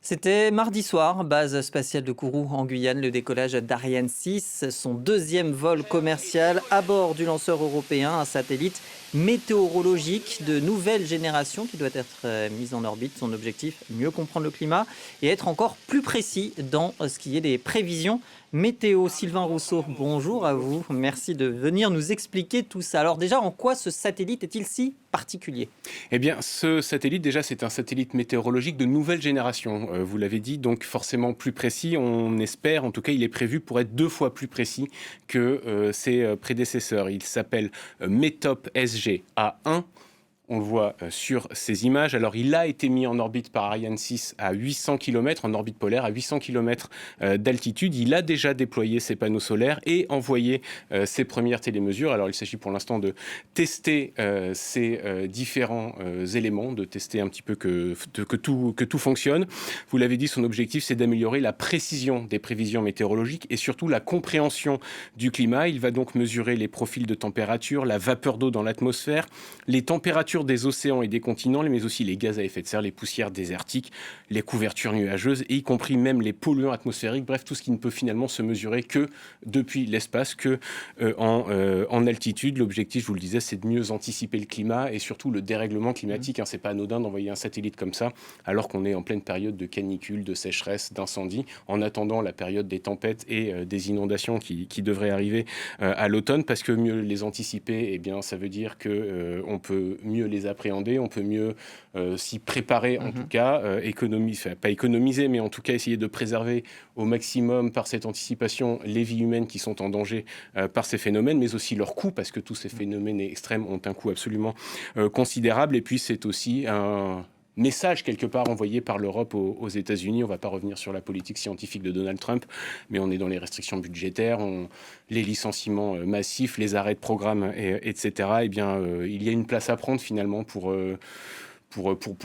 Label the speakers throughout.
Speaker 1: C'était mardi soir, base spatiale de Kourou en Guyane, le décollage d'Ariane 6, son deuxième vol commercial à bord du lanceur européen, un satellite météorologique de nouvelle génération qui doit être mis en orbite. Son objectif, mieux comprendre le climat et être encore plus précis dans ce qui est des prévisions météo. Sylvain Rousseau, bonjour à vous. Merci de venir nous expliquer tout ça. Alors déjà, en quoi ce satellite est-il si particulier ?
Speaker 2: Eh bien, ce satellite, déjà, c'est un satellite météorologique de nouvelle génération. Vous l'avez dit, donc forcément plus précis. On espère, en tout cas, il est prévu pour être 2 fois plus précis que ses prédécesseurs. Il s'appelle METOP SG-A1. On le voit sur ces images. Alors, il a été mis en orbite par Ariane 6 à 800 km, en orbite polaire, à 800 km d'altitude. Il a déjà déployé ses panneaux solaires et envoyé ses premières télémesures. Alors, il s'agit pour l'instant de tester ces différents éléments, de tester un petit peu que tout fonctionne. Vous l'avez dit, son objectif, c'est d'améliorer la précision des prévisions météorologiques et surtout la compréhension du climat. Il va donc mesurer les profils de température, la vapeur d'eau dans l'atmosphère, les températures des océans et des continents, mais aussi les gaz à effet de serre, les poussières désertiques, les couvertures nuageuses, et y compris même les polluants atmosphériques, bref, tout ce qui ne peut finalement se mesurer que depuis l'espace, que en altitude. L'objectif, je vous le disais, c'est de mieux anticiper le climat et surtout le dérèglement climatique. C'est pas anodin d'envoyer un satellite comme ça, alors qu'on est en pleine période de canicule, de sécheresse, d'incendie, en attendant la période des tempêtes et des inondations qui devraient arriver à l'automne, parce que mieux les anticiper, eh bien, ça veut dire qu'on peut mieux les appréhender, on peut mieux s'y préparer, en tout cas, pas économiser, mais en tout cas essayer de préserver au maximum par cette anticipation les vies humaines qui sont en danger par ces phénomènes, mais aussi leur coût, parce que tous ces phénomènes extrêmes ont un coût absolument considérable. Et puis c'est aussi un message quelque part envoyé par l'Europe aux États-Unis. On ne va pas revenir sur la politique scientifique de Donald Trump, mais on est dans les restrictions budgétaires, les licenciements massifs, les arrêts de programmes, etc. Eh bien, il y a une place à prendre finalement pour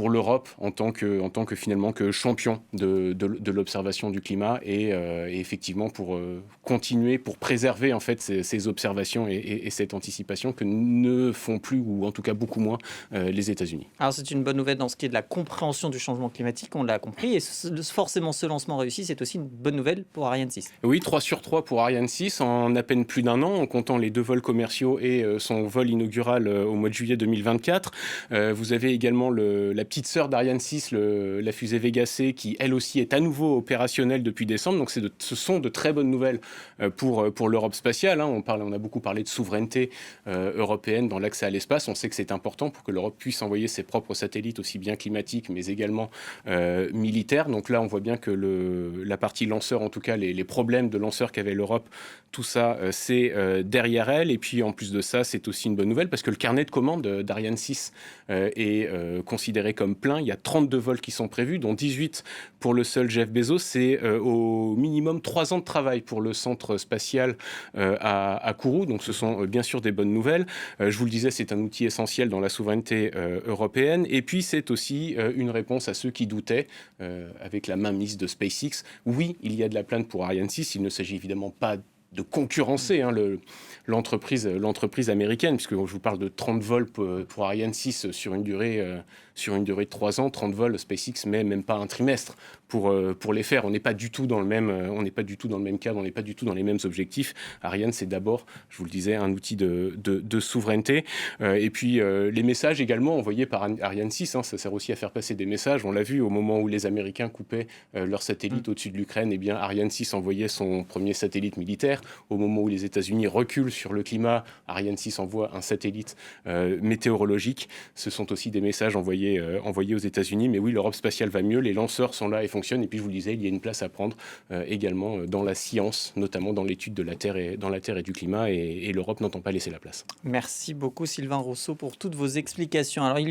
Speaker 2: l'Europe en tant que finalement que champion de l'observation du climat et effectivement pour continuer, pour préserver en fait ces observations et cette anticipation que ne font plus, ou en tout cas beaucoup moins, les États-Unis.
Speaker 1: Alors c'est une bonne nouvelle dans ce qui est de la compréhension du changement climatique, on l'a compris, et forcément ce lancement réussi, c'est aussi une bonne nouvelle pour Ariane 6.
Speaker 2: Oui, 3 sur 3 pour Ariane 6 en à peine plus d'un an, en comptant les 2 vols commerciaux et son vol inaugural au mois de juillet 2024. Vous avez également la petite sœur d'Ariane 6, la fusée Vega C, qui elle aussi est à nouveau opérationnelle depuis décembre. Donc ce sont de très bonnes nouvelles pour l'Europe spatiale. On a beaucoup parlé de souveraineté européenne dans l'accès à l'espace. On sait que c'est important pour que l'Europe puisse envoyer ses propres satellites, aussi bien climatiques mais également militaires. Donc là, on voit bien que la partie lanceur, en tout cas les problèmes de lanceur qu'avait l'Europe, tout ça, c'est derrière elle. Et puis en plus de ça, c'est aussi une bonne nouvelle parce que le carnet de commandes d'Ariane 6 est considéré comme plein. Il y a 32 vols qui sont prévus, dont 18 pour le seul Jeff Bezos. C'est au minimum 3 ans de travail pour le centre spatial à Kourou. Donc ce sont bien sûr des bonnes nouvelles. Je vous le disais, c'est un outil essentiel dans la souveraineté européenne. Et puis c'est aussi une réponse à ceux qui doutaient avec la mainmise de SpaceX. Oui, il y a de la plainte pour Ariane 6. Il ne s'agit évidemment pas de concurrencer l'entreprise américaine, puisque je vous parle de 30 vols pour Ariane 6 sur une durée de 3 ans, 30 vols, SpaceX met même pas un trimestre pour les faire. On n'est pas du tout dans le même cadre, on n'est pas du tout dans les mêmes objectifs. Ariane, c'est d'abord, je vous le disais, un outil de souveraineté. Et puis les messages également envoyés par Ariane 6, ça sert aussi à faire passer des messages. On l'a vu au moment où les Américains coupaient leur satellite au-dessus de l'Ukraine, eh bien Ariane 6 envoyait son premier satellite militaire. Au moment où les États-Unis reculent sur le climat, Ariane 6 envoie un satellite météorologique. Ce sont aussi des messages envoyés aux États-Unis. Mais oui, l'Europe spatiale va mieux, les lanceurs sont là et fonctionnent. Et puis je vous le disais, il y a une place à prendre également dans la science, notamment dans l'étude de la Terre et du climat. Et l'Europe n'entend pas laisser la place.
Speaker 1: Merci beaucoup Sylvain Rousseau pour toutes vos explications. Alors,